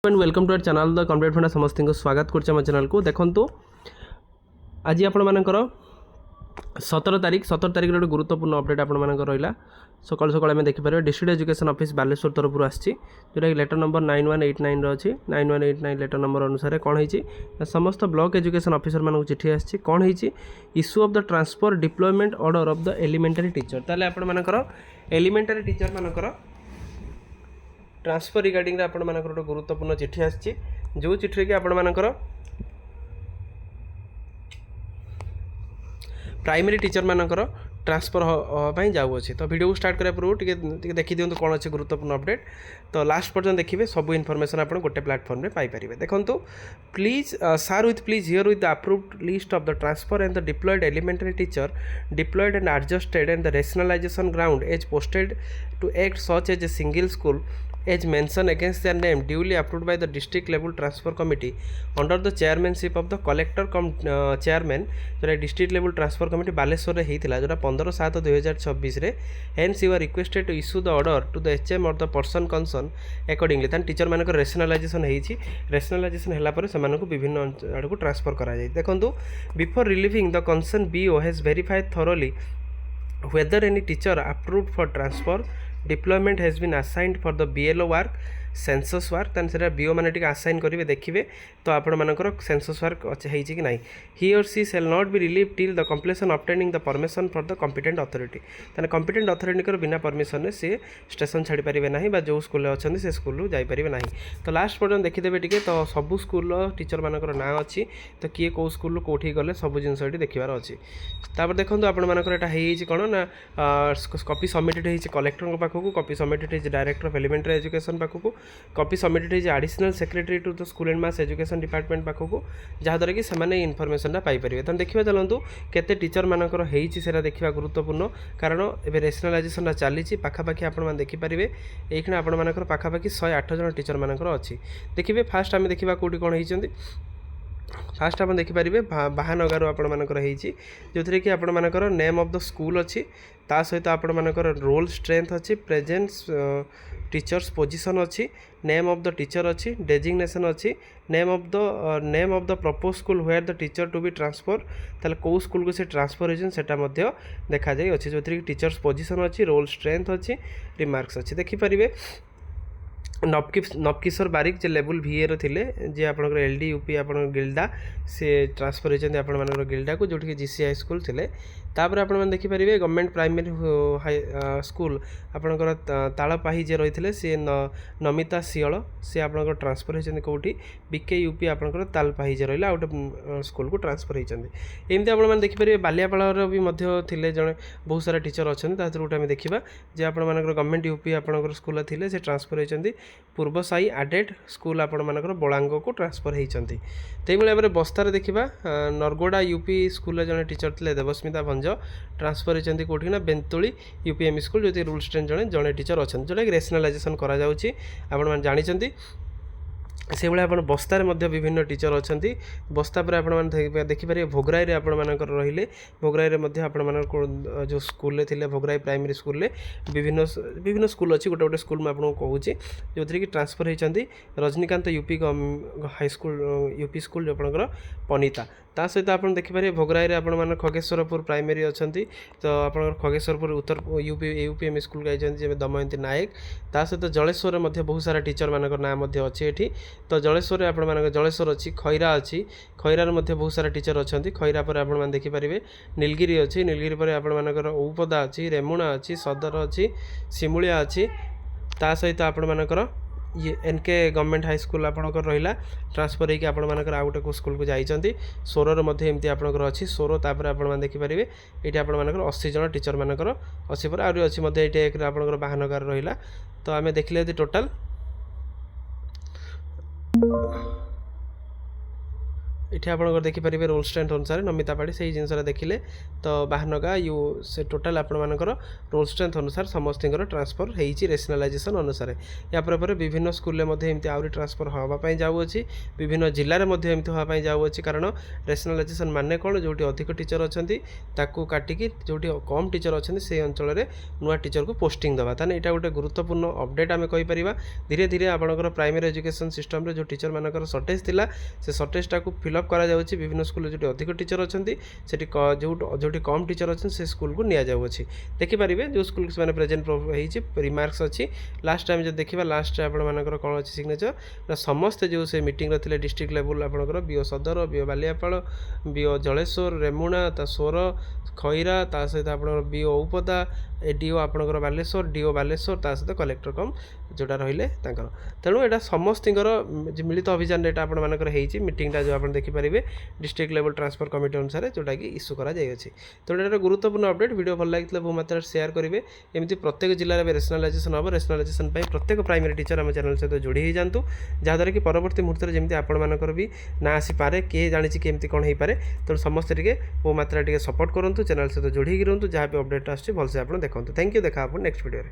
And welcome to our channel the competitive funda समस्त को स्वागत करछे हम चैनल को। देखंतु आज आपण मानकर 17 तारिख गोटे गुरुत्वपूर्ण अपडेट आपण मानकर रहिला। सकाल सकाल आम देखिपारे डिस्ट्रिक्ट एजुकेशन ऑफिस बालेश्वर तरफ आसी जोटा कि लेटर नंबर 9189 अच्छी 9189 लेटर नंबर अनुसार कौन है समस्त ब्लॉक एजुकेशन ऑफिसर मान चिठी आसी कौन है issue of the transfer deployment order of the elementary teacher. ताले आपण मानकर एलिमेंटरी टीचर मानकर ट्रांसफर रिगार्डिंग आपण मानकर गोटे गुरुत्वपूर्ण चिठी आसी जो चिठी कि आपण मानकर प्राइमरी टीचर मानकर ट्रांसफर हाँ जाऊँगी। तो वीडियो को स्टार्ट कराया पूर्व देखी दिखाँ कौन अच्छे गुरुत्वपूर्ण अपडेट। तो लास्ट पर्यटन देखिए सब इनफॉरमेशन आप गोटे प्लेटफॉर्म में पाइपर। देखो please sir with please here with the approved list of the transfer and the deployed elementary teacher deployed and adjusted and the rationalisation ground as posted to act such as a single school as mentioned against their name duly approved by the district level transfer committee under the chairmanship of the collector chairman जो district level transfer committee Baleshwar रे होता जो 15/7/2026 रे hence you are requested to issue the order to the HM or the person concerned accordingly। तान teacher मानक rationalisation होती rationalisation है विभिन्न आड़ को ट्रांसफर करा जाए। देखो before relieving the concern BO has verified thoroughly whether any teacher approved for transfer deployment has been assigned for the BLO work census work तान से बीओ मैंने आसाइन करेंगे देखिए तो आपण मानकर सेंसस वर्क है कि ना ही और सी shall not be relieve till the completion obtaining the permission for the competent authority. ताने कॉम्पिटेंट अथॉरिटी बिना परमिशन सी स्टेशन छाड़ी पारे ना जो स्कूल अच्छे से स्कूल जापारे ना। तो लास्ट पर्यटन देखीदे टी तो सबू स्कूल टीचर मानकर ना अच्छी तो किए कौ स्कूल कौटी गले सब जिनस देखार अच्छी। तापर देखो आपण मानकर यहाँ कौन ना कॉपी सबमिटेड होती कलेक्टर पाखक कॉपी सबमिटेड होती डायरेक्टर ऑफ एलिमेंटरी एजुकेशन पाखक कॉपी सबमिटेड होती additional secretary to the school and mass education department पाखक जहाँद्वारा कि से इनफर्मेशन पाइपर। तो देखिए चलतु केते टीचर मानकर होता देखा गुरुत्वपूर्ण कारण एवं रेशनलाइजेशन चली पाखापाखि आप देखिपारे ये आपण मानकर पाखापाखि 108 जन टीचर मानकर अच्छी। देखिए फास्ट आम देखा कौटी कौन होती फास्ट आप देखिपारे बाहानगार आपण मानकर जो थे कि आपण मानकर नेम ऑफ द स्कूल अच्छी ता सहित आपण मानकर रोल स्ट्रेंथ अच्छी प्रेजेंस टीचर्स पोजीशन अच्छी नेम ऑफ द टीचर अच्छी डेजिग्नेशन अच्छी name of the propose school where the teacher to be transfer ताले कौ स्कूल को से ट्रांसफर होता देखा जाए अच्छी जो थे कि टीचर्स पोजीशन अच्छी रोल स्ट्रेंथ अच्छी रिमार्क्स अच्छी। देखिपारे नवकिशोर बारिक जे लेवल VA रो थिले जे आपनकर LD UP आपन गिल्डा से ट्रांसफर होइछन आपन मानकर गिल्डा को जोठी GC हाई स्कूल थिले। तापर आपन मन देखि परिबे गवर्नमेंट प्राइमरी स्कूल आपनकर तालपाही जे रहिथिले से नमिता सियल से आपनकर ट्रांसफर होइछन कोठी BK UP आपनकर तालपाही जे रहिला आउट स्कूल को ट्रांसफर होइछन। एमते आपन मन देखि परिबे बालियापाड़ा रो भी मध्य थिले जने बहुत सारा टीचर अछन तातिर उठा हम देखिबा जे आपन मानकर गवर्नमेंट UP आपनकर स्कूल थिले से ट्रांसफर होइछन पूर्व साई आडेड स्कूल आपण मानकर बलांग को ट्रांसफर होती। तो भाई भाव बस्तार देखा नरगोड़ा UP स्कूल जड़े टीचर थे देवस्मिता भंज ट्रांसफर होती कौटी ना बेंतुली UPM स्कूल जो रूल स्ट्रेंथ जड़े टीचर अच्छा जोटा कि रेशनलाइजेशन कर जानी से भाई आप बस्तार विभिन्न टीचर अच्छा बस्ता पर आप देखिपारे भोगराई आप रहिले भोगराई आप जो स्कूल थे भोगराई प्राइमरी स्कूल विभिन्न विभिन्न स्कूल अच्छी गोटे गोटे स्कूल मुझे कहूँ जो थी कि ट्रांसफर होती Rajinikanth UP high school UP school जो पनीता ता सहित आप देखिपारे भोगराई आप खगेश्वरपुर प्राइमरी अच्छा तो आप खगेश्वरपुर उत्तर UPM स्कूल गई दमयंती नायक ता सहित जलेश्वर बहुत सारा टीचर मानक नाम अच्छी एठी। तो जलेश्वर आप जलेश्वर अच्छी खैरा अच्छी खैरार बहुत सारा टीचर अच्छा खैरा पर आप देखिपारे नीलगिरी अच्छी नीलगिरी पर आपर औपदा अच्छी रेमुणा अच्छी सदर अच्छी सिमुलिया अच्छी ता सहित आपण ये NK गवर्नमेंट हाई स्कूल आपंकर रहा ट्रांसफर होकर आपर आउ गोटे स्कूल को जाइए सोर एमती आपंकर अच्छी सोर तापर आप देखिपारे ये आपर 80 जन टीचर मानकर 80 पर आहरी अच्छी ये आपंकर बाहानगार रहा। तो आम देखिले टोटाल ଏଠି ଆପଣଙ୍କର ଦେଖିପାରିବେ ରୋଲ୍ ଷ୍ଟ୍ରେନ୍ଥ ଅନୁସାରେ ନମିତା ପାଢ଼ୀ ସେଇ ଜିନିଷଟା ଦେଖିଲେ ତ ବାହାନଗା ସେ ଟୋଟାଲ୍ ଆପଣମାନଙ୍କର ରୋଲ୍ ଷ୍ଟ୍ରେନ୍ଥ ଅନୁସାରେ ସମସ୍ତଙ୍କର ଟ୍ରାନ୍ସଫର୍ ହେଇଛି ରେସନାଲାଇଜେସନ୍ ଅନୁସାରେ। ୟା ପରେ ବିଭିନ୍ନ ସ୍କୁଲରେ ମଧ୍ୟ ଏମିତି ଆହୁରି ଟ୍ରାନ୍ସଫର୍ ହେବା ପାଇଁ ଯାଉଅଛି, ବିଭିନ୍ନ ଜିଲ୍ଲାରେ ମଧ୍ୟ ଏମିତି ହେବା ପାଇଁ ଯାଉଅଛି। କାରଣ ରେସନାଲାଇଜେସନ୍ ମାନେ କ'ଣ, ଯେଉଁଠି ଅଧିକ ଟିଚର୍ ଅଛନ୍ତି ତାକୁ କାଟିକି ଯେଉଁଠି କମ୍ ଟିଚର୍ ଅଛନ୍ତି ସେଇ ଅଞ୍ଚଳରେ ନୂଆ ଟିଚର୍କୁ ପୋଷ୍ଟିଂ ଦେବା। ତାହେଲେ ଏଇଟା ଗୋଟେ ଗୁରୁତ୍ୱପୂର୍ଣ୍ଣ ଅପଡ଼େଟ୍ ଆମେ କହିପାରିବା। ଧୀରେ ଧୀରେ ଆପଣଙ୍କର ପ୍ରାଇମେରୀ ଏଜୁକେସନ୍ ସିଷ୍ଟମ୍ରେ ଯେଉଁ ଟିଚର୍ ମାନଙ୍କର ସର୍ଟେଜ୍ ଥିଲା ସେ ସର୍ଟେଜ୍ଟାକୁ ଫିଲ୍ଅପ୍ କରାଯାଉଛି। ବିଭିନ୍ନ ସ୍କୁଲରେ ଯେଉଁଠି ଅଧିକ ଟିଚର୍ ଅଛନ୍ତି ସେଠି ଯେଉଁଠି କମ୍ ଟିଚର୍ ଅଛନ୍ତି ସେ ସ୍କୁଲକୁ ନିଆଯାଉଅଛି। ଦେଖିପାରିବେ ଯେଉଁ ସ୍କୁଲକୁ ସେମାନେ ପ୍ରେଜେଣ୍ଟ ହେଇଛି ରିମାର୍କସ୍ ଅଛି। ଲାଷ୍ଟ ଟାଇମ୍ ଯଦି ଦେଖିବା ଲାଷ୍ଟରେ ଆପଣମାନଙ୍କର କ'ଣ ଅଛି ସିଗ୍ନେଚର୍ ନା ସମସ୍ତେ ଯେଉଁ ସେ ମିଟିଂରେ ଥିଲେ ଡିଷ୍ଟ୍ରିକ୍ଟ ଲେବୁଲ୍ ଆପଣଙ୍କର ବିଓ ସଦର, ବିଓ ବାଲିଆପାଳ, ବିଓ ଜଳେଶ୍ୱର, ରେମୁଣା, ତା ସୋର, ଖଇରା, ତା ସହିତ ଆପଣଙ୍କର ବିଓ ଔପଦା, ଏଡିଓ ଆପଣଙ୍କର ବାଲେଶ୍ୱର, ଡିଓ ବାଲେଶ୍ୱର, ତା ସହିତ କଲେକ୍ଟର କମ୍ ଯେଉଁଟା ରହିଲେ ତାଙ୍କର। ତେଣୁ ଏଇଟା ସମସ୍ତଙ୍କର ମିଳିତ ଅଭିଯାନରେ ଏଇଟା ଆପଣମାନଙ୍କର ହେଇଛି ମିଟିଂଟା ଯେଉଁ ଆପଣ ଦେଖିପାରିବେ ଡିଷ୍ଟ୍ରିକ୍ଟ ଲେଭେଲ୍ ଟ୍ରାନ୍ସଫର କମିଟି ଅନୁସାରେ ଯେଉଁଟାକି ଇସ୍ୟୁ କରାଯାଇଅଛି। ତେଣୁ ଏଇଟା ଗୁରୁତ୍ୱପୂର୍ଣ୍ଣ ଅପଡ଼େଟ୍। ଭିଡ଼ିଓ ଭଲ ଲାଗିଥିଲେ ବହୁ ମାତ୍ରାରେ ସେୟାର କରିବେ। ଏମିତି ପ୍ରତ୍ୟେକ ଜିଲ୍ଲାରେ ଏବେ ରେସନାଲାଇଜେସନ୍ ହେବ। ରେସନାଲାଇଜେସନ୍ ପାଇଁ ପ୍ରତ୍ୟେକ ପ୍ରାଇମେରୀ ଟିଚର୍ ଆମ ଚ୍ୟାନେଲ୍ ସହିତ ଯୋଡ଼ି ହୋଇଯାଆନ୍ତୁ, ଯାହାଦ୍ୱାରା କି ପରବର୍ତ୍ତୀ ମୁହୂର୍ତ୍ତରେ ଯେମିତି ଆପଣମାନଙ୍କର ବି ନାଁ ଆସିପାରେ, କିଏ ଜାଣିଛି କେମିତି କ'ଣ ହେଇପାରେ। ତେଣୁ ସମସ୍ତେ ଟିକେ ବହୁ ମାତ୍ରାରେ ଟିକେ ସପୋର୍ଟ କରନ୍ତୁ, ଚ୍ୟାନେଲ୍ ସହିତ ଯୋଡ଼ି ହେଇକି ରୁହନ୍ତୁ, ଯାହା ବି ଅପଡ଼େଟ୍ ଆସୁଛି ଭଲସେ ଆପଣ ଦେଖନ୍ତୁ। ଥ୍ୟାଙ୍କ ୟୁ, ଦେଖା ହେବ ନେକ୍ସଟ ଭିଡ଼ିଓରେ।